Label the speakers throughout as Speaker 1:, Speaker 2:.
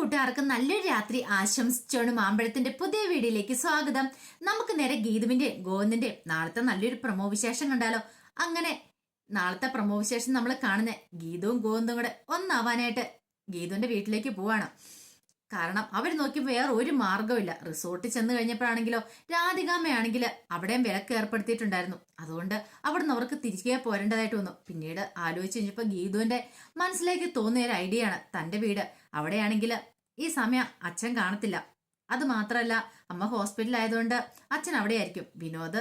Speaker 1: കൂട്ടുകാർക്ക് നല്ലൊരു രാത്രി ആശംസിച്ചോണ്ട് മാമ്പഴത്തിന്റെ പുതിയ വീഡിയോയിലേക്ക് സ്വാഗതം. നമുക്ക് നേരെ ഗീതുവിന്റെ ഗോവിന്ദന്റെ നാളത്തെ നല്ലൊരു പ്രമോ വിശേഷം കണ്ടാലോ. അങ്ങനെ നാളത്തെ പ്രമോ വിശേഷം നമ്മൾ കാണുന്ന ഗീതവും ഗോവിന്ദും കൂടെ ഒന്നാവാനായിട്ട് ഗീതുവിന്റെ വീട്ടിലേക്ക് പോവാണ്. കാരണം അവർ നോക്കി വേറെ ഒരു മാർഗമില്ല. റിസോർട്ടിൽ ചെന്ന് കഴിഞ്ഞപ്പോഴാണെങ്കിലോ രാധികാമ്മയാണെങ്കിൽ അവിടെയും വിലക്ക് ഏർപ്പെടുത്തിയിട്ടുണ്ടായിരുന്നു. അതുകൊണ്ട് അവിടുന്ന് അവർക്ക് തിരികെ പോരേണ്ടതായിട്ട് വന്നു. പിന്നീട് ആലോചിച്ച് കഴിഞ്ഞപ്പോൾ ഗീതുവിന്റെ മനസ്സിലേക്ക് തോന്നിയ ഒരു ഐഡിയ ആണ് തന്റെ വീട്. അവിടെയാണെങ്കിൽ ഈ സമയം അച്ഛൻ കാണത്തില്ല. അത് മാത്രമല്ല അമ്മ ഹോസ്പിറ്റലായതുകൊണ്ട് അച്ഛൻ അവിടെയായിരിക്കും. വിനോദ്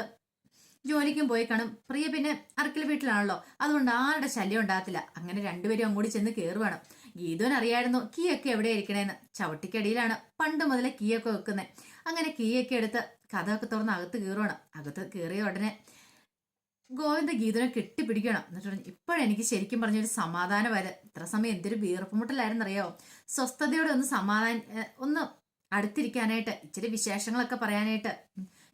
Speaker 1: ജോലിക്കും പോയി കാണും. പ്രിയ പിന്നെ അറക്കൽ വീട്ടിലാണല്ലോ, അതുകൊണ്ട് ആരുടെ ശല്യം ഉണ്ടാകത്തില്ല. അങ്ങനെ രണ്ടുപേരും അങ്ങോട്ട് ചെന്ന് കയറുവാണ്. ഗീതുവിന് അറിയായിരുന്നു കീയൊക്കെ എവിടെ ഇരിക്കണേന്ന്. ചവിട്ടിക്കടിയിലാണ് പണ്ട് മുതലേ കീയൊക്കെ വെക്കുന്നത്. അങ്ങനെ കീയൊക്കെ എടുത്ത് കഥയൊക്കെ തുറന്ന് അകത്ത് കയറുവാണ്. അകത്ത് കയറിയ ഉടനെ ഗോവിന്ദ ഗീതുവിനെ കെട്ടിപ്പിടിക്കണം. എന്നിട്ട് പറഞ്ഞു, ഇപ്പോഴെനിക്ക് ശരിക്കും പറഞ്ഞൊരു സമാധാനം വരെ. ഇത്ര സമയം എന്തൊരു വീർപ്പുമുട്ടലായിരുന്നറിയാവോ. സ്വസ്ഥതയോടെ ഒന്ന് അടുത്തിരിക്കാനായിട്ട്, ഇച്ചിരി വിശേഷങ്ങളൊക്കെ പറയാനായിട്ട്.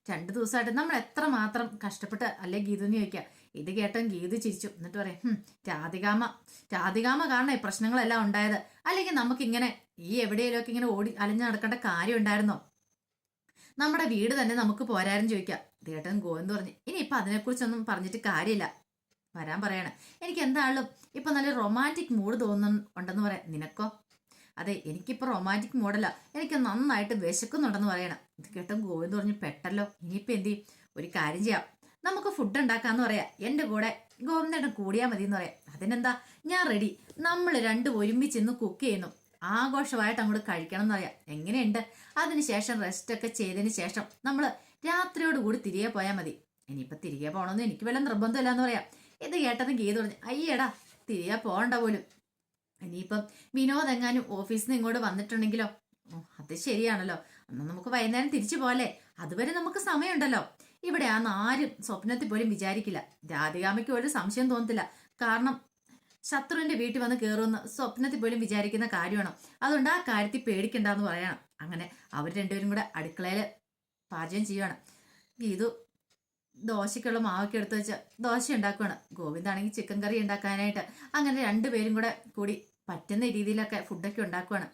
Speaker 1: 2 ദിവസമായിട്ട് നമ്മൾ എത്ര മാത്രം കഷ്ടപ്പെട്ട് അല്ലെ ഗീതുവിനെ ചോദിക്കുക. ഇത് കേട്ടോ ഗീതു ചിരിച്ചു. എന്നിട്ട് പറയും, രാധികാമ കാരണം ഈ പ്രശ്നങ്ങളെല്ലാം ഉണ്ടായത്. അല്ലെങ്കിൽ നമുക്കിങ്ങനെ ഈ എവിടെയെങ്കിലുമൊക്കെ ഇങ്ങനെ ഓടി അലഞ്ഞു നടക്കേണ്ട കാര്യം ഉണ്ടായിരുന്നോ? നമ്മുടെ വീട് തന്നെ നമുക്ക് പോരാരും ചോദിക്കാം. ഇത് കേട്ടൻ ഗോവിന്ദ് പറഞ്ഞു, ഇനിയിപ്പൊ അതിനെക്കുറിച്ചൊന്നും പറഞ്ഞിട്ട് കാര്യമില്ല, വരാൻ പറയണം. എനിക്ക് എന്തായാലും ഇപ്പൊ നല്ല റൊമാൻറ്റിക് മൂഡ് തോന്നുന്നുണ്ടെന്ന് പറയാം. നിനക്കോ? അതെ, എനിക്കിപ്പോൾ റൊമാൻറ്റിക് മോഡല്ല, എനിക്ക് നന്നായിട്ട് വിശക്കുന്നുണ്ടെന്ന് പറയണം. ഇത് കേട്ടും ഗോവിന്ദ് പറഞ്ഞു, പെട്ടല്ലോ, ഇനിയിപ്പോൾ എന്ത് ചെയ്യും? ഒരു കാര്യം ചെയ്യാം, നമുക്ക് ഫുഡ് ഉണ്ടാക്കാന്ന് പറയാം. എൻ്റെ കൂടെ ഗോവിന്ദേട്ടൻ കൂടിയാൽ മതി എന്ന് പറയാം. അതിനെന്താ, ഞാൻ റെഡി. നമ്മൾ രണ്ടും ഒരുമിച്ചിന്ന് കുക്ക് ചെയ്യുന്നു, ആഘോഷമായിട്ട് അങ്ങോട്ട് കഴിക്കണം എന്ന് പറയാം. എങ്ങനെയുണ്ട്? അതിനുശേഷം റെസ്റ്റ് ഒക്കെ ചെയ്തതിന് ശേഷം നമ്മൾ രാത്രിയോട് കൂടി തിരികെ പോയാൽ മതി. ഇനിയിപ്പോൾ തിരികെ പോകണമെന്ന് എനിക്ക് വല്ല നിർബന്ധമില്ല എന്ന് പറയാം. ഇത് കേട്ടതും ഗീത പറഞ്ഞു, അയ്യടാ തിരികെ പോകണ്ട പോലും. ഇനിയിപ്പം വിനോദ് എങ്ങാനും ഓഫീസിൽ നിന്ന് ഇങ്ങോട്ട് വന്നിട്ടുണ്ടെങ്കിലോ? അത് ശരിയാണല്ലോ, എന്നാൽ നമുക്ക് വൈകുന്നേരം തിരിച്ചു പോലെ. അതുവരെ നമുക്ക് സമയമുണ്ടല്ലോ. ഇവിടെ ആരും സ്വപ്നത്തിൽ പോലും വിചാരിക്കില്ല. രാധികാമ്മയ്ക്ക് ഒരു സംശയം തോന്നത്തില്ല. കാരണം ശത്രുവിന്റെ വീട്ടിൽ വന്ന് കയറുമെന്ന് സ്വപ്നത്തിൽ പോലും വിചാരിക്കുന്ന കാര്യമാണ്. അതുകൊണ്ട് ആ കാര്യത്തിൽ പേടിക്കണ്ടെന്ന് പറയണം. അങ്ങനെ അവർ രണ്ടുപേരും കൂടെ അടുക്കളയിൽ പാചകം ചെയ്യുവാണ്. ഗീതു ദോശയ്ക്കുള്ള മാവൊക്കെ എടുത്ത് വെച്ച് ദോശ ഉണ്ടാക്കുകയാണ്. ഗോവിന്ദാണെങ്കിൽ ചിക്കൻ കറി ഉണ്ടാക്കാനായിട്ട്. അങ്ങനെ രണ്ടുപേരും കൂടി പറ്റുന്ന രീതിയിലൊക്കെ ഫുഡൊക്കെ ഉണ്ടാക്കുകയാണ്.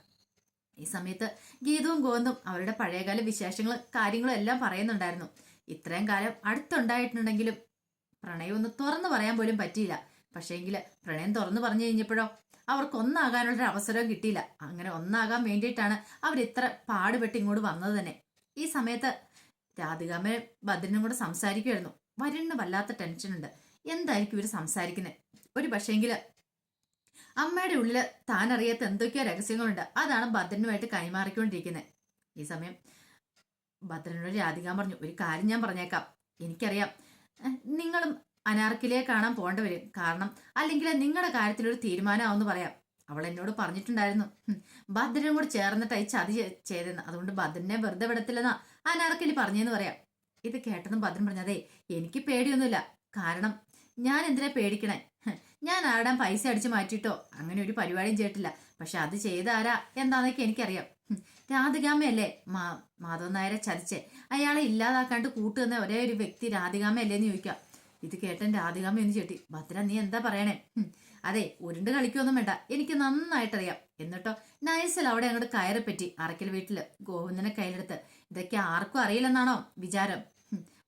Speaker 1: ഈ സമയത്ത് ഗീതവും ഗോവിന്ദും അവരുടെ പഴയകാല വിശേഷങ്ങളും കാര്യങ്ങളും എല്ലാം പറയുന്നുണ്ടായിരുന്നു. ഇത്രയും കാലം അടുത്തുണ്ടായിട്ടുണ്ടെങ്കിലും പ്രണയം ഒന്ന് തുറന്നു പറയാൻ പോലും പറ്റിയില്ല. പക്ഷേങ്കിൽ പ്രണയം തുറന്നു പറഞ്ഞു കഴിഞ്ഞപ്പോഴോ അവർക്ക് ഒന്നാകാനുള്ളൊരു അവസരവും കിട്ടിയില്ല. അങ്ങനെ ഒന്നാകാൻ വേണ്ടിയിട്ടാണ് അവരിത്ര പാടുപെട്ട് ഇങ്ങോട്ട് വന്നത് തന്നെ. ഈ സമയത്ത് രാധികാമ്മ ഭദ്രനും കൂടെ സംസാരിക്കുമായിരുന്നു. വരുണിന് വല്ലാത്ത ടെൻഷനുണ്ട്. എന്തായിരിക്കും ഇവർ സംസാരിക്കുന്നത്? ഒരു പക്ഷേങ്കില് അമ്മയുടെ ഉള്ളില് താൻ അറിയാത്ത എന്തൊക്കെയോ രഹസ്യങ്ങളുണ്ട്. അതാണ് ഭദ്രനുമായിട്ട് കൈമാറിക്കൊണ്ടിരിക്കുന്നത്. ഈ സമയം ഭദ്രനോട് രാധികാമ്മ പറഞ്ഞു, ഒരു കാര്യം ഞാൻ പറഞ്ഞേക്കാം. എനിക്കറിയാം നിങ്ങളും അനാർക്കിലെ കാണാൻ പോകേണ്ടവരും. കാരണം അല്ലെങ്കിൽ നിങ്ങളുടെ കാര്യത്തിലൊരു തീരുമാനമാവെന്ന് പറയാം. അവൾ എന്നോട് പറഞ്ഞിട്ടുണ്ടായിരുന്നു ഭദ്രനും കൂടെ ചേർന്നിട്ട് ഈ ചതി ചെയ്തെന്ന്. അതുകൊണ്ട് ഭദ്രനെ വെറുതെ വിടത്തില്ലെന്നാ അനാർക്കലി പറഞ്ഞെന്ന് പറയാം. ഇത് കേട്ടതും ഭദ്രൻ പറഞ്ഞതേ, എനിക്ക് പേടിയൊന്നുമില്ല. കാരണം ഞാൻ എന്തിനാ പേടിക്കണേ? ഞാൻ ആരുടെ പൈസ അടിച്ചു മാറ്റിയിട്ടോ അങ്ങനെ ഒരു പരിപാടിയും ചെയ്തിട്ടില്ല. പക്ഷെ അത് ചെയ്ത ആരാ എന്താന്നൊക്കെ എനിക്കറിയാം. രാധികാമ്മയല്ലേ മാധവൻ നായരെ ചതിച്ചേ. അയാളെ ഇല്ലാതാക്കാണ്ട് കൂട്ടുന്ന ഒരേ ഒരു വ്യക്തി രാധികാമ്മയല്ലേന്ന് ചോദിക്കാം. ഇത് കേട്ടൻ രാധികാമ്മ എന്ന് ചേട്ടി. ഭദ്ര നീ എന്താ പറയണേ? അതെ, ഉരുണ്ട് കളിക്കൊന്നും വേണ്ട, എനിക്ക് നന്നായിട്ടറിയാം. എന്നിട്ടോ നൈസൽ അവിടെ അങ്ങോട്ട് കയറി പറ്റി അറക്കൽ വീട്ടില് ഗോവിന്ദനെ കയ്യിലെടുത്ത്. ഇതൊക്കെ ആർക്കും അറിയില്ലെന്നാണോ വിചാരം?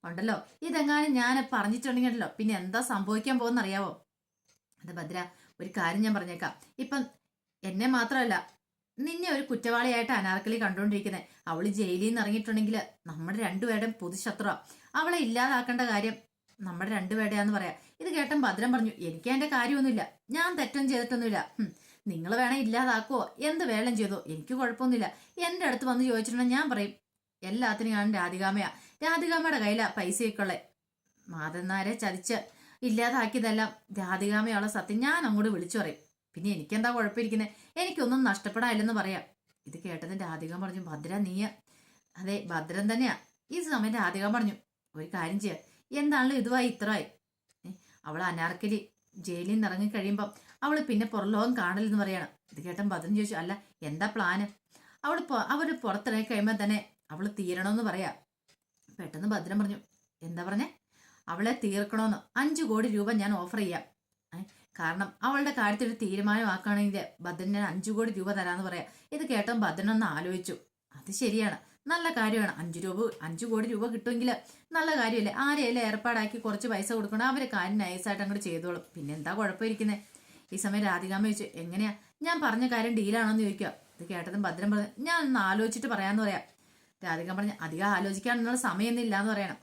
Speaker 1: ഉണ്ടല്ലോ, ഇതെങ്ങാനും ഞാൻ പറഞ്ഞിട്ടുണ്ടെങ്കിലോ പിന്നെ എന്താ സംഭവിക്കാൻ പോകുന്നറിയാവോ? അത് ഭദ്ര, ഒരു കാര്യം ഞാൻ പറഞ്ഞേക്കാം. ഇപ്പം എന്നെ മാത്രമല്ല നിന്നെ ഒരു കുറ്റവാളിയായിട്ട് അനാർക്കലി കണ്ടുകൊണ്ടിരിക്കുന്നത്. അവള് ജയിലിൽ നിന്ന് ഇറങ്ങിയിട്ടുണ്ടെങ്കിൽ നമ്മുടെ രണ്ടുപേരുടെയും പൊതുശത്രുവാ. അവളെ ഇല്ലാതാക്കേണ്ട കാര്യം നമ്മുടെ രണ്ടുപേരുടെയാന്ന് പറയാം. ഇത് കേട്ടൻ ഭദ്രൻ പറഞ്ഞു, എനിക്ക് അതിന്റെ കാര്യമൊന്നുമില്ല, ഞാൻ തെറ്റൊന്നും ചെയ്തിട്ടൊന്നുമില്ല. നിങ്ങൾ വേണേ ഇല്ലാതാക്കുവോ, എന്ത് വേളം ചെയ്തോ, എനിക്ക് കുഴപ്പമൊന്നുമില്ല. എന്റെ അടുത്ത് വന്ന് ചോദിച്ചിട്ടുണ്ടെങ്കിൽ ഞാൻ പറയും എല്ലാത്തിനും ഞാൻ രാധികാമ്മയാ. രാധികാമ്മയുടെ കയ്യിലാ പൈസയൊക്കെ ഉള്ളേ. മാധവനാരെ ചതിച്ച് ഇല്ലാതാക്കിയതെല്ലാം രാധികാമ്മയുള്ള സത്യം ഞാൻ അങ്ങോട്ട് വിളിച്ചു പറയും. പിന്നെ എനിക്കെന്താ കുഴപ്പമിരിക്കുന്നത്? എനിക്കൊന്നും നഷ്ടപ്പെടാനില്ലെന്ന് പറയാം. ഇത് കേട്ടതിന് രാധിക പറഞ്ഞു, ഭദ്ര നീ? അതെ, ഭദ്രൻ തന്നെയാ. ഈ സമയം രാധിക പറഞ്ഞു, ഒരു കാര്യം ചെയ്യാം, എന്താണല്ലോ ഇതുവായി ഇത്രയായി. അവൾ അനാർക്കലി ജയിലിൽ നിന്ന് ഇറങ്ങി കഴിയുമ്പം അവള് പിന്നെ പുറലോകം കാണില്ലെന്ന് പറയണം. ഇത് കേട്ടൻ ഭദ്രൻ ചോദിച്ചു, അല്ല എന്താ പ്ലാന്? അവര് പുറത്തിറങ്ങി കഴിയുമ്പോൾ തന്നെ അവള് തീരണമെന്ന് പറയാ. പെട്ടെന്ന് ഭദ്രൻ പറഞ്ഞു, എന്താ പറഞ്ഞേ? അവളെ തീർക്കണമെന്ന് 5 കോടി രൂപ ഞാൻ ഓഫർ ചെയ്യാം. കാരണം അവളുടെ കാര്യത്തിൽ ഒരു തീരുമാനമാക്കുകയാണെങ്കിൽ ഭദ്രൻ ഞാൻ 5 കോടി രൂപ തരാന്ന് പറയാം. ഇത് കേട്ടോ ഭദ്രൻ ഒന്ന് ആലോചിച്ചു. അത് ശരിയാണ്, നല്ല കാര്യമാണ്. 5 കോടി രൂപ കിട്ടുമെങ്കിൽ നല്ല കാര്യമല്ലേ. ആരെയല്ലേ ഏർപ്പാടാക്കി കുറച്ച് പൈസ കൊടുക്കണം, അവരെ കാര്യം നൈസായിട്ട് അങ്ങോട്ട് ചെയ്തോളും. പിന്നെ എന്താ കുഴപ്പമിരിക്കുന്നത്. ഈ സമയം രാധികാമ്മ ചോദിച്ചു, എങ്ങനെയാ ഞാൻ പറഞ്ഞ കാര്യം ഡീലാണോന്ന് ചോദിക്കുക. ഇത് കേട്ടതും ഭദ്രൻ പറഞ്ഞു, ഞാൻ ഒന്ന് ആലോചിച്ചിട്ട് പറയാന്ന് പറയാം. രാധിക പറഞ്ഞു, അധികം ആലോചിക്കാനുള്ള സമയമൊന്നും ഇല്ലാന്ന് പറയണം.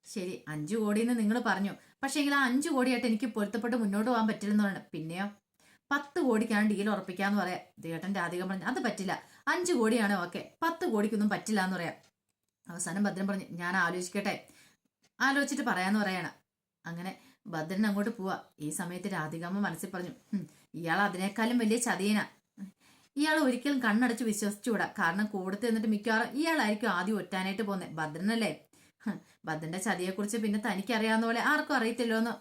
Speaker 1: ശരി, 5 കോടിന്ന് നിങ്ങൾ പറഞ്ഞു, പക്ഷേ എങ്കിൽ ആ 5 കോടിയായിട്ട് എനിക്ക് പൊരുത്തപ്പെട്ട് മുന്നോട്ട് പോകാൻ പറ്റില്ലെന്ന് പറയണം. പിന്നെയോ 10 കോടിക്കാണ് ഡീൽ ഉറപ്പിക്കാന്ന് പറയാം. ദേട്ടൻ രാധിക പറഞ്ഞു, അത് പറ്റില്ല, 5 കോടിയാണ് ഓക്കെ, 10 കോടിക്കൊന്നും പറ്റില്ല എന്ന് പറയാം. അവസാനം ഭദ്രൻ പറഞ്ഞു, ഞാൻ ആലോചിക്കട്ടെ, ആലോചിച്ചിട്ട് പറയാന്ന് പറയണം. അങ്ങനെ ഭദ്രൻ അങ്ങോട്ട് പോവാ. ഈ സമയത്ത് രാധികാമ്മ മനസ്സിൽ പറഞ്ഞു, ഇയാൾ അതിനേക്കാളും വലിയ ചതിയനാ. ഇയാൾ ഒരിക്കലും കണ്ണടച്ച് വിശ്വസിച്ചുകൂടാ. കാരണം കൂടത്ത് എന്നിട്ട് മിക്കവാറും ഇയാളായിരിക്കും ആദ്യം ഒറ്റാനായിട്ട് പോകുന്നത്. ഭദ്രനല്ലേ. ഭദ്രന്റെ ചതിയെക്കുറിച്ച് പിന്നെ തനിക്കറിയാവുന്ന പോലെ ആർക്കും അറിയത്തില്ലോ എന്ന്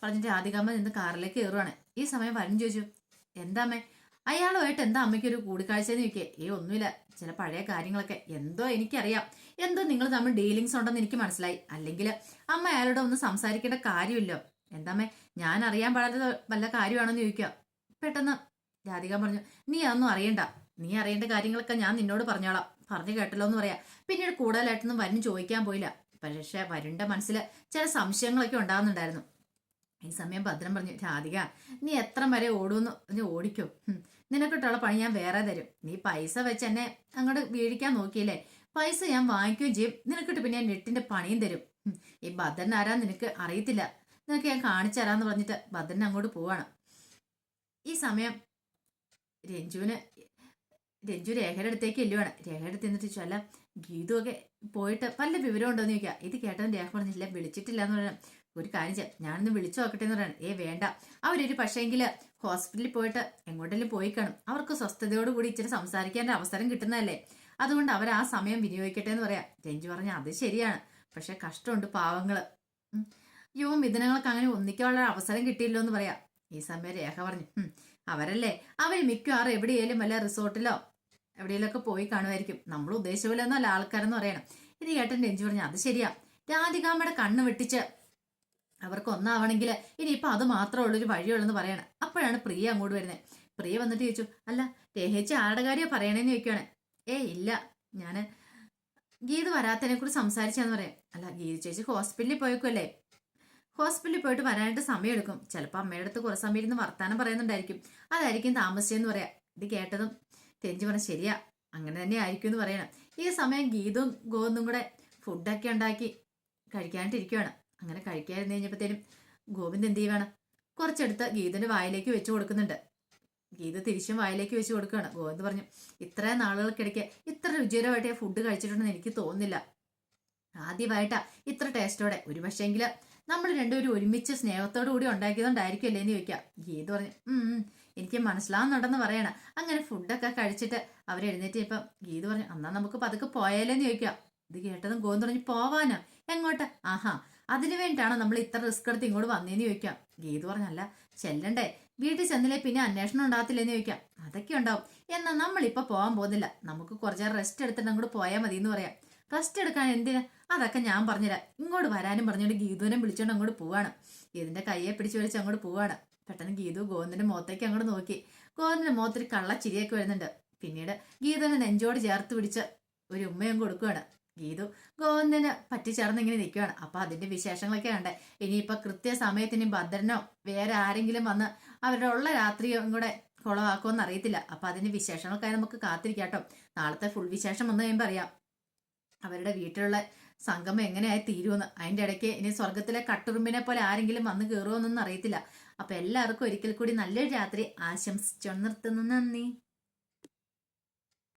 Speaker 1: പറഞ്ഞിട്ട് രാധികാമ്മ നിന്ന് കാറിലേക്ക് കയറുവാണ്. ഈ സമയം വരുൺ ചോദിച്ചു, എന്താ അമ്മേ അയാളുമായിട്ട് എന്താ അമ്മയ്ക്ക് ഒരു കൂടിക്കാഴ്ചയെന്ന് ചോദിക്കേ. ഒന്നുമില്ല, ചില പഴയ കാര്യങ്ങളൊക്കെ എന്തോ എനിക്കറിയാം, എന്തോ നിങ്ങൾ തമ്മിൽ ഡീലിങ്സ് ഉണ്ടെന്ന് എനിക്ക് മനസ്സിലായി. അല്ലെങ്കിൽ അമ്മ അയാളോട് ഒന്ന് സംസാരിക്കേണ്ട കാര്യമില്ലോ. എന്താമ്മേ ഞാൻ അറിയാൻ പാടാത്ത വല്ല കാര്യമാണെന്ന് ചോദിക്കുക. പെട്ടെന്ന് രാധിക പറഞ്ഞു, നീ അതൊന്നും അറിയണ്ട, നീ അറിയേണ്ട കാര്യങ്ങളൊക്കെ ഞാൻ നിന്നോട് പറഞ്ഞോളാം, പറഞ്ഞു കേട്ടല്ലോ എന്ന് പറയാം. പിന്നീട് കൂടുതലായിട്ടൊന്നും വരുൺ ചോദിക്കാൻ പോയില്ല. പക്ഷെ വരുണിന്റെ മനസ്സിൽ ചില സംശയങ്ങളൊക്കെ ഉണ്ടാകുന്നുണ്ടായിരുന്നു. ഈ സമയം ഭദ്രൻ പറഞ്ഞു, രാധിക നീ എത്ര വരെ ഓടുമെന്ന് നീ ഓടിക്കോ, നിനക്കിട്ടുള്ള പണി ഞാൻ വേറെ തരും. നീ പൈസ വെച്ച് എന്നെ അങ്ങോട്ട് വീഴിക്കാൻ നോക്കിയില്ലേ, പൈസ ഞാൻ വാങ്ങിക്കുകയും ചെയ്യും, നിനക്കിട്ട് പിന്നെ ഞാൻ നെട്ടിന്റെ പണിയും തരും. ഈ ഭദ്രൻ ആരാ നിനക്ക് അറിയത്തില്ല, നിനക്ക് ഞാൻ കാണിച്ചു തരാന്ന് പറഞ്ഞിട്ട് ഭദ്രൻ അങ്ങോട്ട് പോവാണ്. ഈ സമയം രഞ്ജു രേഖയുടെ അടുത്തേക്ക് എല്ലുവാണ്. രേഖയുടെ അടുത്ത് എന്നിട്ട് ചോദിച്ചു, അല്ല ഗീതുവൊക്കെ പോയിട്ട് വല്ല വിവരം ഉണ്ടോന്ന് ചോദിക്കുക. ഇത് കേട്ടതും രേഖ പറഞ്ഞില്ല, വിളിച്ചിട്ടില്ല എന്ന് പറയാം. ഒരു കാര്യം ചെയ്യാം, ഞാനൊന്ന് വിളിച്ചു നോക്കട്ടെ എന്ന് പറയാൻ. വേണ്ട, അവരൊരു പക്ഷേങ്കിൽ ഹോസ്പിറ്റലിൽ പോയിട്ട് എങ്ങോട്ടെങ്കിലും പോയി കാണും, അവർക്ക് സ്വസ്ഥതയോടുകൂടി ഇച്ചിരി സംസാരിക്കാൻ ഒരു അവസരം കിട്ടുന്നതല്ലേ, അതുകൊണ്ട് അവർ ആ സമയം വിനിയോഗിക്കട്ടെ എന്ന് പറയാം. രഞ്ജു പറഞ്ഞ അത് ശരിയാണ്, പക്ഷെ കഷ്ടമുണ്ട് പാവങ്ങള്, മിഥുനങ്ങൾക്ക് അങ്ങനെ ഒന്നിക്കാനുള്ള അവസരം കിട്ടിയില്ലോ എന്ന് പറയാം. ഈ സമയം രേഖ പറഞ്ഞു, അവരല്ലേ, അവർ മിക്കവാറും എവിടെയെങ്കിലും വല്ല റിസോർട്ടിലോ എവിടെയെങ്കിലൊക്കെ പോയി കാണുമായിരിക്കും, നമ്മൾ ഉദ്ദേശിച്ച പോലെ ഒന്നല്ല ആൾക്കാരെന്ന് പറയണം. ഇത് കേട്ടൻ രഞ്ജു പറഞ്ഞു, അത് ശരിയാ, രാധികാമ്മയുടെ കണ്ണ് വെട്ടിച്ച് അവർക്ക് ഒന്നാവണമെങ്കിൽ ഇനിയിപ്പൊ അത് മാത്രമേ ഉള്ളൊരു വഴിയുള്ളെന്ന് പറയണം. അപ്പോഴാണ് പ്രിയ അങ്ങോട്ട് വരുന്നത്. പ്രിയ വന്നിട്ട് ചോദിച്ചു, അല്ല രേഖിച്ച് ആരുടെ കാര്യമാണ് പറയണേന്ന് ചോദിക്കുകയാണ്. ഇല്ല, ഞാന് ഗീത് വരാത്തതിനെ കുറിച്ച് സംസാരിച്ചാന്ന് പറയാം. അല്ല ഗീത് ചേച്ചി ഹോസ്പിറ്റലിൽ പോയേക്കുമല്ലേ, ഹോസ്പിറ്റലിൽ പോയിട്ട് വരാനായിട്ട് സമയം എടുക്കും, ചിലപ്പോൾ അമ്മയുടെ അടുത്ത് കുറേ സമയം ഇരുന്ന് വർത്താനം പറയുന്നുണ്ടായിരിക്കും, അതായിരിക്കും താമസിച്ചെന്ന് പറയാം. ഇത് കേട്ടതും രഞ്ജു പറഞ്ഞു, ശരിയാ അങ്ങനെ തന്നെ ആയിരിക്കും എന്ന് പറയണം. ഈ സമയം ഗീതും ഗോവിന്ദും കൂടെ ഫുഡൊക്കെ ഉണ്ടാക്കി കഴിക്കാനായിട്ടിരിക്കുകയാണ്. അങ്ങനെ കഴിക്കാതിരുന്ന് കഴിഞ്ഞപ്പോഴത്തേനും ഗോവിന്ദ് എന്ത് ചെയ്യുവാണ്, കുറച്ചെടുത്ത് ഗീതന്റെ വായിലേക്ക് വെച്ച് കൊടുക്കുന്നുണ്ട്. ഗീത തിരിച്ചും വായിലേക്ക് വെച്ച് കൊടുക്കുകയാണ്. ഗോവിന്ദ് പറഞ്ഞു, ഇത്രയും നാളുകൾക്കിടയ്ക്ക് ഇത്ര രുചികരമായിട്ട് ഫുഡ് കഴിച്ചിട്ടുണ്ടെന്ന് എനിക്ക് തോന്നുന്നില്ല, ആദ്യമായിട്ടാ ഇത്ര ടേസ്റ്റോടെ, ഒരു പക്ഷേങ്കിൽ നമ്മൾ രണ്ടുപേരും ഒരുമിച്ച് സ്നേഹത്തോടു കൂടി ഉണ്ടാക്കിയതുകൊണ്ടായിരിക്കുമല്ലേ എന്ന് ചോദിക്കാം. ഗീത പറഞ്ഞു, എനിക്ക് മനസ്സിലാവുന്നുണ്ടെന്ന് പറയണം. അങ്ങനെ ഫുഡൊക്കെ കഴിച്ചിട്ട് അവരെഴുന്നേറ്റ് ഇപ്പം ഗീത പറഞ്ഞു, എന്നാ നമുക്ക് പതുക്കെ പോയാലേന്ന് ചോദിക്കാം. ഇത് കേട്ടതും ഗോവിന്ദ് പറഞ്ഞു, പോവാനോ, എങ്ങോട്ട്, ആഹാ അതിനു വേണ്ടിയിട്ടാണോ നമ്മൾ ഇത്ര റിസ്ക് എടുത്ത് ഇങ്ങോട്ട് വന്നേന്ന് ചോദിക്കാം. ഗീത പറഞ്ഞല്ല, ചെല്ലണ്ടേ, വീട്ടിൽ ചെന്നില്ലേ പിന്നെ അന്വേഷണം ഉണ്ടാകത്തില്ലെന്ന് ചോദിക്കാം. അതൊക്കെ ഉണ്ടാവും, എന്നാൽ നമ്മളിപ്പോൾ പോകാൻ പോകുന്നില്ല, നമുക്ക് കുറച്ചേരം റെസ്റ്റ് എടുത്തിട്ട് അങ്ങോട്ട് പോയാൽ മതി എന്ന് പറയാം. റെസ്റ്റ് എടുക്കാൻ എന്തിനാ, അതൊക്കെ ഞാൻ പറഞ്ഞുതരാം, ഇങ്ങോട്ട് വരാനും പറഞ്ഞുകൊണ്ട് ഗീതുവിനെ വിളിച്ചോണ്ട് അങ്ങോട്ട് പോവാണ്. ഗീതിന്റെ കയ്യെ പിടിച്ചു വലിച്ച് അങ്ങോട്ട് പോവാണ്. പെട്ടെന്ന് ഗീതു ഗോവിന്ദന്റെ മുഖത്തേക്ക് അങ്ങോട്ട് നോക്കി. ഗോവിന്ദന്റെ മുഖത്തൊരു കള്ളച്ചിരിയൊക്കെ വരുന്നുണ്ട്. പിന്നീട് ഗീതുവിനെ നെഞ്ചോട് ചേർത്ത് പിടിച്ച് ഒരു ഉമ്മയും കൊടുക്കുകയാണ്. ഗീതു ഗോവിന്ദന് പറ്റിച്ചേർന്ന് ഇങ്ങനെ നിൽക്കുകയാണ്. അപ്പൊ അതിന്റെ വിശേഷങ്ങളൊക്കെ കണ്ടേ. ഇനിയിപ്പൊ കൃത്യസമയത്തിന് ഭദ്രനോ വേറെ ആരെങ്കിലും വന്ന് അവരുടെ ഉള്ള രാത്രിയും കൂടെ കുളമാക്കുമെന്ന് അറിയത്തില്ല. അപ്പൊ അതിന്റെ വിശേഷങ്ങൾക്കായി നമുക്ക് കാത്തിരിക്കാട്ടോ. നാളത്തെ ഫുൾ വിശേഷം വന്നു കഴിയുമ്പോൾ അറിയാം അവരുടെ വീട്ടിലുള്ള സംഗമം എങ്ങനെയായി തീരുമെന്ന്. അതിന്റെ ഇടയ്ക്ക് ഇനി സ്വർഗത്തിലെ കട്ടുറുമ്പിനെ പോലെ ആരെങ്കിലും വന്ന് കയറുമോന്നൊന്നും അറിയത്തില്ല. അപ്പൊ എല്ലാവർക്കും ഒരിക്കൽ കൂടി നല്ലൊരു രാത്രി ആശംസിച്ചു നിർത്തുന്നു. നന്ദി.